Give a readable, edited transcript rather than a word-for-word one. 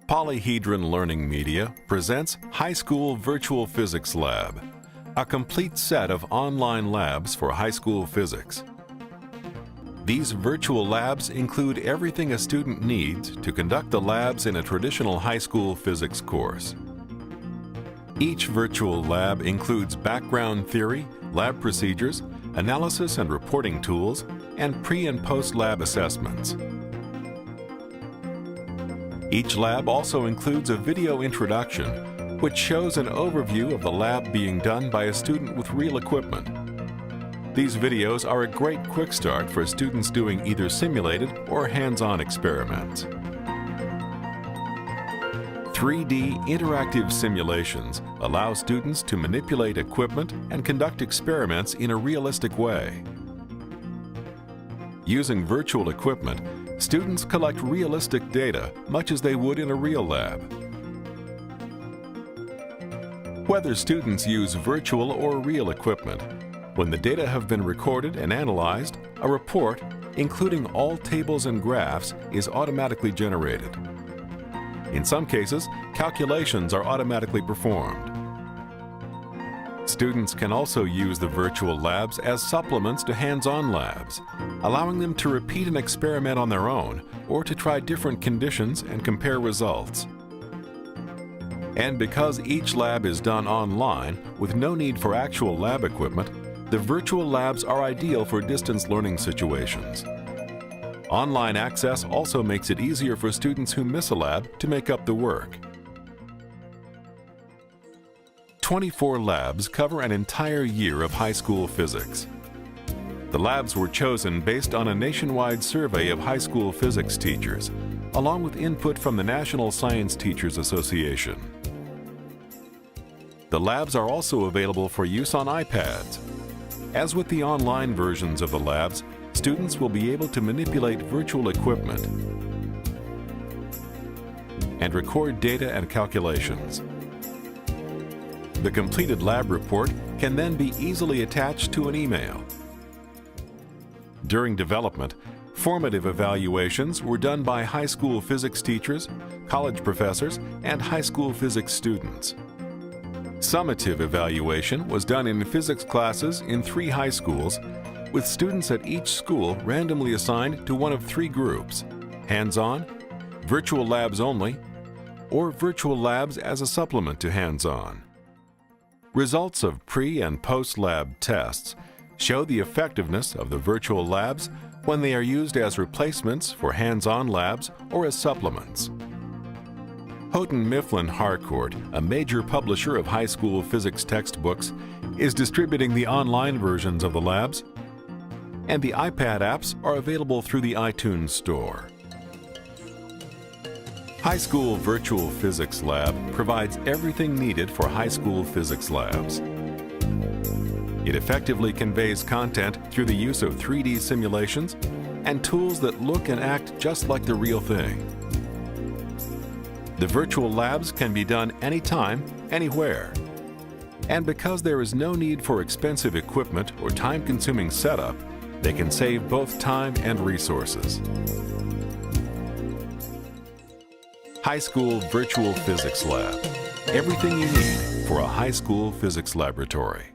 Polyhedron Learning Media presents High School Virtual Physics Lab, a complete set of online labs for high school physics. These virtual labs include everything a student needs to conduct the labs in a traditional high school physics course. Each virtual lab includes background theory, lab procedures, analysis and reporting tools, and pre- and post-lab assessments. Each lab also includes a video introduction, which shows an overview of the lab being done by a student with real equipment. These videos are a great quick start for students doing either simulated or hands-on experiments. 3D interactive simulations allow students to manipulate equipment and conduct experiments in a realistic way. Using virtual equipment, students collect realistic data much as they would in a real lab. Whether students use virtual or real equipment, when the data have been recorded and analyzed, a report, including all tables and graphs, is automatically generated. In some cases, calculations are automatically performed. Students can also use the virtual labs as supplements to hands-on labs, allowing them to repeat an experiment on their own or to try different conditions and compare results. And because each lab is done online with no need for actual lab equipment, the virtual labs are ideal for distance learning situations. Online access also makes it easier for students who miss a lab to make up the work. 24 labs cover an entire year of high school physics. The labs were chosen based on a nationwide survey of high school physics teachers, along with input from the National Science Teachers Association. The labs are also available for use on iPads. As with the online versions of the labs, students will be able to manipulate virtual equipment and record data and calculations. The completed lab report can then be easily attached to an email. During development, formative evaluations were done by high school physics teachers, college professors, and high school physics students. Summative evaluation was done in physics classes in 3 high schools, with students at each school randomly assigned to one of 3 groups: hands-on, virtual labs only, or virtual labs as a supplement to hands-on. Results of pre- and post-lab tests show the effectiveness of the virtual labs when they are used as replacements for hands-on labs or as supplements. Houghton Mifflin Harcourt, a major publisher of high school physics textbooks, is distributing the online versions of the labs, and the iPad apps are available through the iTunes Store. High School Virtual Physics Lab provides everything needed for high school physics labs. It effectively conveys content through the use of 3D simulations and tools that look and act just like the real thing. The virtual labs can be done anytime, anywhere. And because there is no need for expensive equipment or time-consuming setup, they can save both time and resources. High School Virtual Physics Lab. Everything you need for a high school physics laboratory.